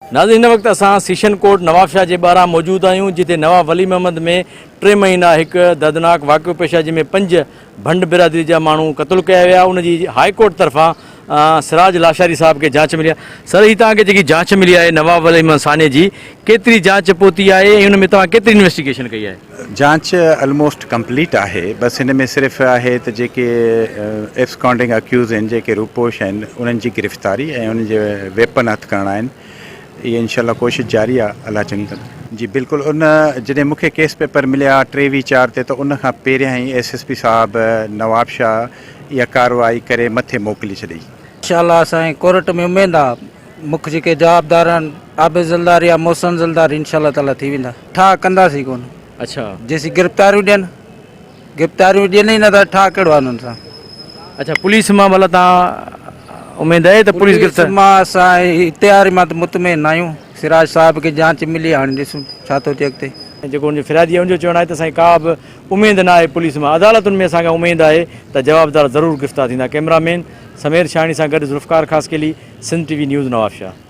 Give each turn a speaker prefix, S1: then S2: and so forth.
S1: नाज़रीन, हिन वक़्तु असां सीशन कोट नवाबशाह जे ॿाहिरां मौजूदु आहियूं, जिते नवाब वली मोहम्मद में 3 महीना हिकु दर्दनाक वाक़ियो पेश आहे, जंहिंमें 5 भंड बिरादरी जा माण्हू क़तलु कया विया। उनजी हाई कोर्ट तरफ़ां सिराज लाशारी साहब खे जांच मिली आहे। सर, ही तव्हांखे जेकी जांच मिली आहे नवाब वली मोहम्मद साने जी, केतिरी जांच पहुती आहे ऐं हुन में तव्हां केतिरी इन्वेस्टिगेशन कई आहे?
S2: जांच ऑलमोस्ट कंप्लीट आहे। बसि हिन में सिर्फ़ु आहे त जेके एब्सकॉन्डिंग अक्यूज़ आहिनि, जेके रूपोश आहिनि, उन्हनि जी गिरफ़्तारी ऐं उन्हनि जे वेपन हथु करणा आहिनि। ये इंशाल्लाह कोशिश जारी आहे, अल्लाह चङी कंदो। जी बिल्कुलु। उन जॾहिं मूंखे केस पेपर मिलिया 23/4 ते, त उन खां पहिरियां ई SSP साहब नवाब शाह इहा कार्रवाई करे मथे मोकिली छॾी।
S3: इंशाल्लाह असांजे कोर्ट में उमेद आहे मुख्य जेके जवाबदार आहिनि, आबिद ज़लदार या मोहसिन ज़लदार, इंशाल्लाह ताला थी वेंदा। ठा कंदासीं कोन।
S1: अच्छा,
S3: जेसीं गिरफ़्तारियूं ॾियनि ई नथा, ठा कहिड़ो आहे उन्हनि सां।
S1: अच्छा, पुलिस मां भला तव्हां उमेद आहे त पुलिस गिरफ़्तार?
S3: मां असां तयारी मां त मुतमइन आहियूं। सिराज साहब खे जांच मिली, हाणे ॾिसूं छा थो थिए अॻिते।
S1: जेको उनजो फिरादी आहे, उनजो चवणु आहे त असांखे का बि उमेद न आहे पुलिस मां। अदालतुनि में असांखे उमेद आहे त जवाबदार ज़रूरु गिरफ़्तार थींदा। कैमरामैन समीर शाहणी सां गॾु ज़ुल्फ़कार ख़ासकेली, सिंध TV न्यूज़, नवाबशाह।